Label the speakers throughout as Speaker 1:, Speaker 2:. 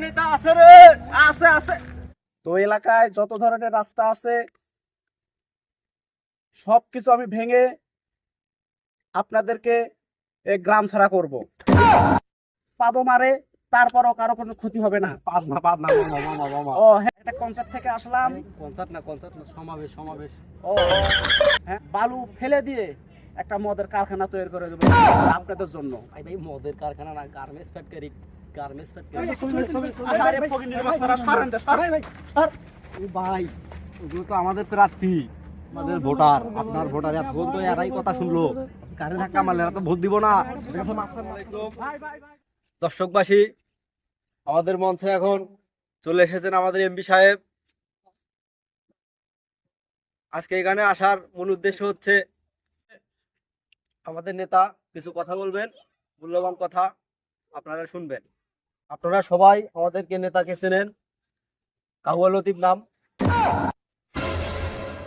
Speaker 1: নেতা আছে রে।
Speaker 2: আছে আছে। তো এলাকায় যত ধরনের রাস্তা আছে সবকিছু আমি ভেঙে আপনাদেরকে এই গ্রাম ছাড়া করব। পাদো মারে তারপরও কারো কোনো ক্ষতি হবে না।
Speaker 1: পাদ না মামা।
Speaker 2: ও হ্যাঁ, একটা কনসার্ট থেকে আসলাম।
Speaker 1: কনসার্ট না সমাবেশ।
Speaker 2: ও হ্যাঁ, বালু ফেলে দিয়ে একটা মদের কারখানা তৈরি করে দেবো আপনাদের জন্য।
Speaker 1: ভাই মদের কারখানা না, গার্মেন্টস ফ্যাক্টরি।
Speaker 2: আরে ফকিন্নির বাচ্চারা, সরেন দে, সরেন।
Speaker 1: ভাই ওগুলো তো আমাদের প্রার্থী, আমাদের ভোটার। আপনার ভোটার এত তো এরাই কথা শুনলো, কারে ধাক্কা মারলে এরা তো ভোট দিব না। দর্শকবাসী, আমাদের মঞ্চে এখন চলে এসেছেন আমাদের এমপি সাহেব। আজকে এখানে আসার মূল উদ্দেশ্য হচ্ছে আমাদের নেতা কিছু কথা বলবেন, মূল্যবান কথা আপনারা শুনবেন। আপনারা সবাই আমাদেরকে নেতাকে চেনেন, কাউয়া লতিফ নাম।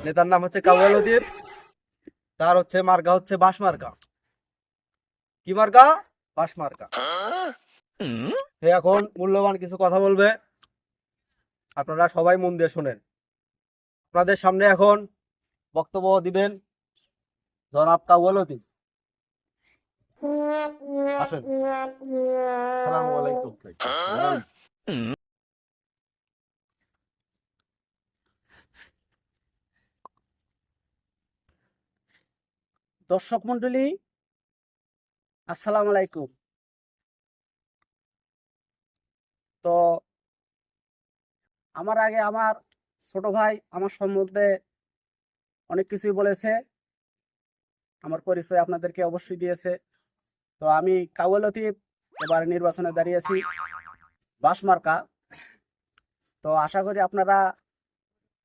Speaker 1: নেতার নাম হচ্ছে কাউয়া লতিফ। তার হচ্ছে মার্কা হচ্ছে বাঁশ মার্কা। কি মার্কা? বাঁশ মার্কা। সে এখন মূল্যবান কিছু কথা বলবে, আপনারা সবাই মন দিয়ে শোনেন। আপনাদের সামনে এখন বক্তব্য দিবেন জনাব কাউয়া লতিফ। আসেন। আসসালামু আলাইকুম।
Speaker 2: দর্শক মন্ডলী, আসসালামু আলাইকুম। তো আমার আগে আমার ছোট ভাই আমার সম্বন্ধে অনেক কিছুই বলেছে, আমার পরিচয় আপনাদেরকে অবশ্যই দিয়েছে। তো আমি কাউয়া লতিফ, এবার নির্বাচনে দাঁড়িয়েছি বাঁশ মার্কা। তো আশা করি আপনারা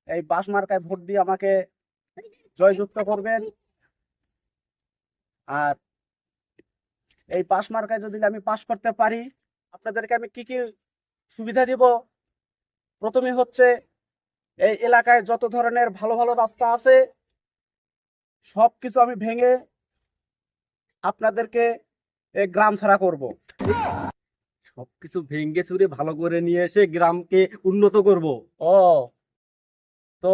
Speaker 2: এই বাঁশ মার্কায় ভোট দিয়ে আমাকে জয়যুক্ত করবেন। আর এই পাস মার্কায় যদি আমি পাস করতে পারি, আপনাদেরকে আমি কি কি সুবিধা দিব। প্রথমে হচ্ছে এই এলাকায় যত ধরনের ভালো ভালো রাস্তা আছে সবকিছু আমি ভেঙে আপনাদেরকে এই গ্রাম ছাড়া করব।
Speaker 1: সবকিছু ভেঙ্গে চুরে ভালো করে নিয়ে এসে গ্রামকে উন্নত করব।
Speaker 2: ও তো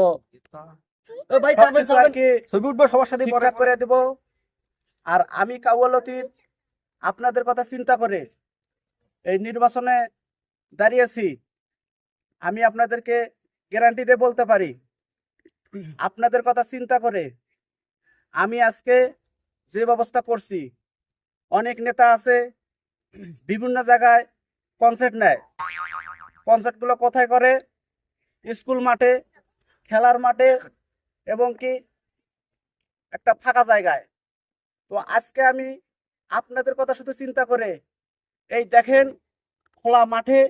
Speaker 1: ভাই
Speaker 2: সবকিছু আর কি
Speaker 1: ছবি উঠবো সবার সাথে পরে
Speaker 2: ঠিকঠাক করে দেব। আর আমি কাউয়া লতিফ আপনাদের কথা চিন্তা করে এই নির্বাচনে দাঁড়িয়েছি। আমি আপনাদেরকে গ্যারান্টি দিয়ে বলতে পারি, আপনাদের কথা চিন্তা করে আমি আজকে যে ব্যবস্থা করছি। অনেক নেতা আছে বিভিন্ন জায়গায় কনসার্ট নেয়, কনসার্ট গুলো কোথায় করে? স্কুল মাঠে, খেলার মাঠে, এবং কি একটা ফাঁকা জায়গায়। তো আজকে আমি আপনাদের কথা শুধু চিন্তা করে এই দেখেন খোলা মাঠে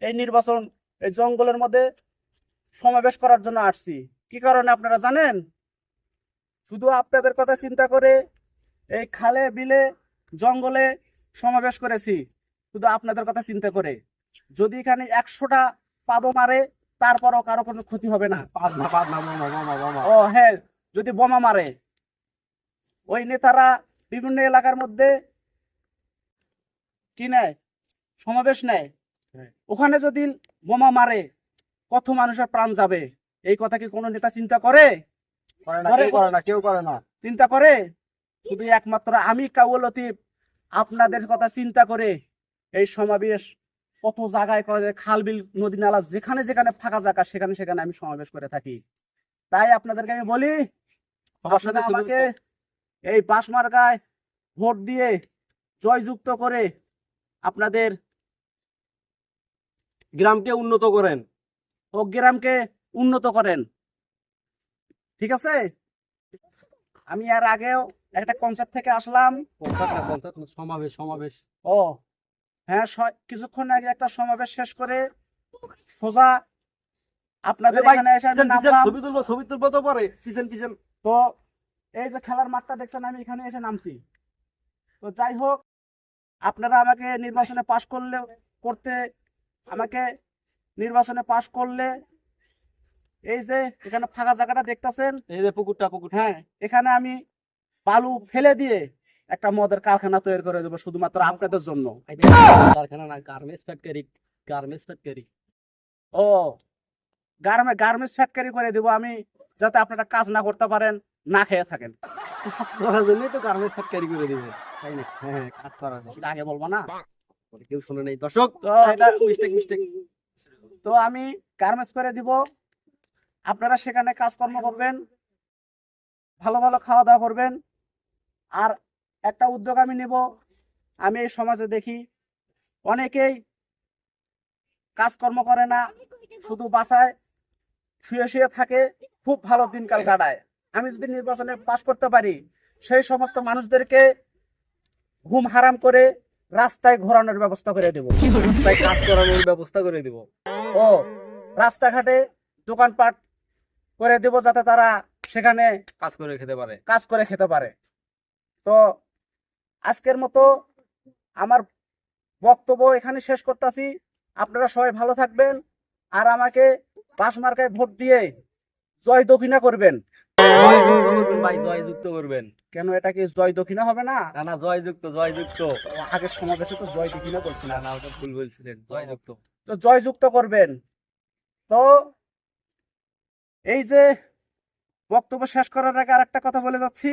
Speaker 2: এই নির্বাচন এই জঙ্গলের মধ্যে সমাবেশ করার জন্য আসছি। কি কারণে আপনারা জানেন? শুধু আপনাদের কথা চিন্তা করে এই খালে বিলে জঙ্গলে সমাবেশ করেছি, শুধু আপনাদের কথা চিন্তা করে। যদি এখানে 100টা পাদো মারে তারপরও কারো কোনো ক্ষতি হবে না।
Speaker 1: পাদ না মামা।
Speaker 2: ও হ্যাঁ, যদি বোমা মারে, ওই নেতারা বিভিন্ন এলাকার মধ্যে কি নেয়, সমাবেশ নেয়, ওখানে যদি বোমা মারে কত মানুষের প্রাণ যাবে, এই কথা কি কোনো নেতা চিন্তা করে?
Speaker 1: কেউ করে না।
Speaker 2: চিন্তা করে? শুধু একমাত্র আমি কাউয়া লতিফ আপনাদের কথা চিন্তা করে এই সমাবেশ কত জায়গায় করে, খাল বিল নদী নালা যেখানে যেখানে ফাঁকা জায়গা সেখানে সেখানে আমি সমাবেশ করে থাকি। তাই আপনাদেরকে আমি বলি,
Speaker 1: সবার সাথে
Speaker 2: আপনারা আমাকে এই বাঁশ মার্কায় ভোট দিয়ে জয়যুক্ত করে আপনাদের
Speaker 1: গ্রামকে উন্নত করেন।
Speaker 2: ও গ্রামকে উন্নত করেন। ঠিক আছে? আমি এর আগেও একটা কনসার্ট থেকে আসলাম।
Speaker 1: কনসার্ট না, সমাবেশ।
Speaker 2: ও হ্যাঁ, কিছুক্ষণ আগে একটা সমাবেশ শেষ করে সোজা আপনাদের এখানে এসে আমি নামলাম।
Speaker 1: ছবি তুলবো তো পরে। পিছন।
Speaker 2: তো এই যে খেলার মাঠটা দেখছেন, আমি এখানে এসে নামছি। তো যাই হোক, আপনারা আমাকে নির্বাচনে পাশ করলে এই যে এখানে ফাঁকা জায়গাটা দেখতেছেন,
Speaker 1: এই যে পুকুরটা।
Speaker 2: হ্যাঁ, এখানে আমি বালু ফেলে দিয়ে একটা মদের কারখানা তৈরি করে দেবো শুধুমাত্র আপনাদের জন্য।
Speaker 1: কারখানা না, গার্মেন্টস ফ্যাক্টরি। Garments factory.
Speaker 2: ও, গার্মেন্টস ফ্যাক্টরি করে দিব আমি, যাতে আপনারা কাজ না করতে পারেন, না খেয়ে থাকেন।
Speaker 1: কাজ করার জন্যই তো গার্মেন্টস ফ্যাক্টরি করে দিবে, তাই না? হ্যাঁ, কাজ করার জন্য।
Speaker 2: এটা আগে বলবো না?
Speaker 1: কেউ শুনে নেই দর্শক,
Speaker 2: তো
Speaker 1: এটা মিস্টেক।
Speaker 2: তো আমি গার্মেন্টস করে দিব, আপনারা সেখানে কাজকর্ম করবেন, ভালো ভালো খাওয়া দাওয়া করবেন। আর একটা উদ্যোগ আমি নেব, আমি এই সমাজে দেখি অনেকেই কাজকর্ম করে না, শুধু বাসায় শুয়ে শুয়ে থাকে, খুব ভালো দিনকাল কাটায়। আমি যদি নির্বাচনে পাশ করতে পারি, সেই সমস্ত মানুষদেরকে ঘুম হারাম করে রাস্তায় ঘোরানোর ব্যবস্থা করে দেব,
Speaker 1: রাস্তায় কাজ করানোর ব্যবস্থা করে দিব।
Speaker 2: ও রাস্তাঘাটে দোকানপাট করে দেব, যাতে তারা সেখানে
Speaker 1: কাজ করে খেতে পারে।
Speaker 2: কাজ করে খেতে পারে। তো আজকের মতো আমার বক্তব্য এখানে শেষ করতেছি। আপনারা সবাই ভালো থাকবেন, আর আমাকে বাস মার্কায় ভোট দিয়ে জয় দক্ষিণা করবেন।
Speaker 1: জয়যুক্ত করবেন ভাই, জয়যুক্ত করবেন।
Speaker 2: কেন, এটা কি জয় দক্ষিণা হবে না?
Speaker 1: না না, জয়যুক্ত।
Speaker 2: আগের সমাবেশে তো জয় দক্ষিণা বলছি
Speaker 1: না
Speaker 2: না।
Speaker 1: না, ওটা ভুল বলছিলেন, জয়যুক্ত।
Speaker 2: তো জয়যুক্ত করবেন। তো এই যে বক্তব্য শেষ করার আগে আর একটা কথা বলে যাচ্ছি,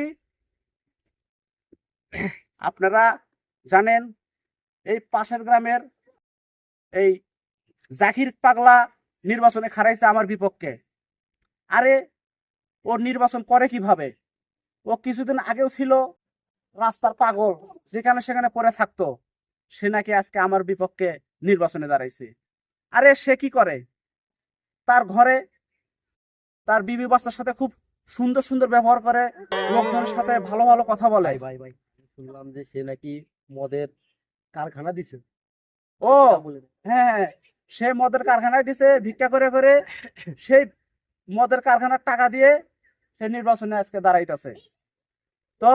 Speaker 2: আপনারা জানেন এই পাশের গ্রামের এই জাকির পাগলা নির্বাচনে খারাইছে আমার বিপক্ষে। আরে ওর নির্বাচন করে কিভাবে? ও কিছুদিন আগেও ছিল রাস্তার পাগল, যেখানে সেখানে পড়ে থাকতো, সে নাকি আজকে আমার বিপক্ষে নির্বাচনে দাঁড়াইছে। আরে সে কি করে? তার ঘরে তার বিবি বাচ্চার সাথে খুব সুন্দর সুন্দর ব্যবহার করে, লোকজনের সাথে ভালো ভালো কথা বলে।
Speaker 1: ভাই, শুনলাম যে সে নাকি মদের কারখানা দিছে।
Speaker 2: ও হ্যাঁ, সে মদের কারখানায় দিছে ভিক্ষা করে করে, সেই মদের কারখানার টাকা দিয়ে সে নির্বাচনে আজকে দাঁড়াইতেছে। তো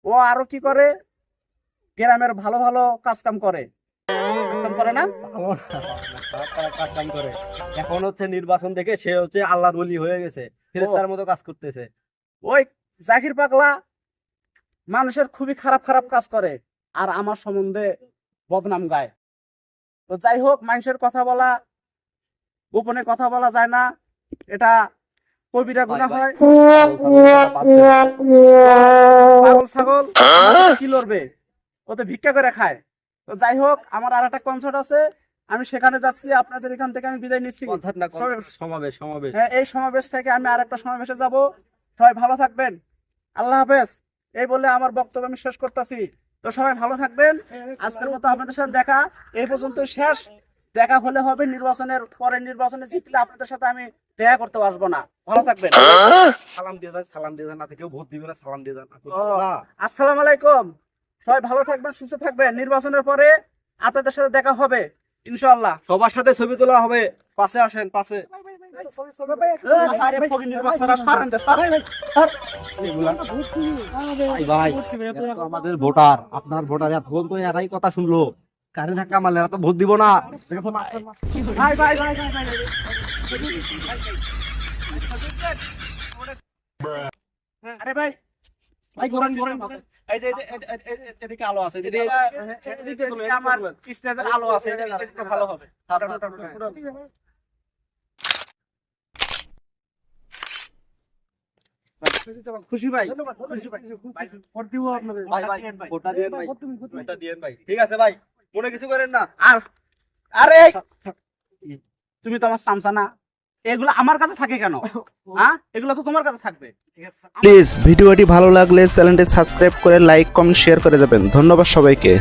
Speaker 2: ও আরো কি করে? গ্রামের ভালো ভালো কাজকাম করে না?
Speaker 1: কাজ কাম করে। এখন হচ্ছে নির্বাচন থেকে সে হচ্ছে আল্লাহর ওলি হয়ে গেছে, ফেরেশতার মতো কাজ করতেছে।
Speaker 2: ওই জাকির পাগলা মানুষের খুবই খারাপ খারাপ কাজ করে, আর আমার সম্বন্ধে বদনাম গায়। তো যাই হোক, মানুষের কথা বলা, গোপনে কথা বলা যায় না, এটা কবিরা গুনাহ হয়। পাগল ছাগল কি লড়বে? ও তো ভিক্ষা করে খায়। তো যাই হোক, আমার আর একটা কনসার্ট আছে, আমি সেখানে যাচ্ছি। আপনাদের এখান থেকে আমি বিদায় নিচ্ছি।
Speaker 1: সমাবেশ।
Speaker 2: হ্যাঁ, এই সমাবেশ থেকে আমি আর একটা সমাবেশে যাব। সবাই ভালো থাকবেন, আল্লাহ হাফেজ। এই বলে আমার বক্তব্য আমি শেষ করতেছি। তো সবাই ভালো থাকবেন। আজকের মতো আপনাদের সাথে দেখা এই পর্যন্ত শেষ। দেখা হলে হবে নির্বাচনের পরে, নির্বাচনে জিতলে আপনাদের সাথে আমি দেখা করতে আসবো না। ভালো থাকবেন।
Speaker 1: সালাম দিয়ে যান, না কেউ ভোট দিবে না, সালাম দিয়ে যান।
Speaker 2: আসসালামু আলাইকুম। সবাই ভালো থাকবেন, সুস্থ থাকবেন। নির্বাচনের পরে আপনাদের সাথে দেখা হবে ইনশাআল্লাহ।
Speaker 1: সবার সাথে ছবি তোলা হবে, পাশে আসেন, পাশে। ভাই, আমাদের ভোটার, আপনার ভোটার এতক্ষণ তো এরাই কথা শুনলো, কারে ধাক্কা মারলে এরা তো ভোট দিব না।
Speaker 2: আরে ভাই, এদিকে আলো আছে, আমার স্টেজের আলো আছে, এটা ভালো হবে। খুশি ভাই, ভোট দিব আপনাদের।
Speaker 1: ভোটটা দিয়েন ভাই, ঠিক আছে ভাই, মনে কিছু করেন না।
Speaker 2: আর আরে তুমি তো আমার সামসা না, এগুলো আমার কাছে থাকে কেন? হ্যাঁ, এগুলো তো তোমার কাছে থাকবে।
Speaker 3: প্লিজ ভিডিওটি ভালো লাগলে চ্যানেলটি সাবস্ক্রাইব করে লাইক কমেন্ট শেয়ার করে যাবেন। ধন্যবাদ সবাইকে।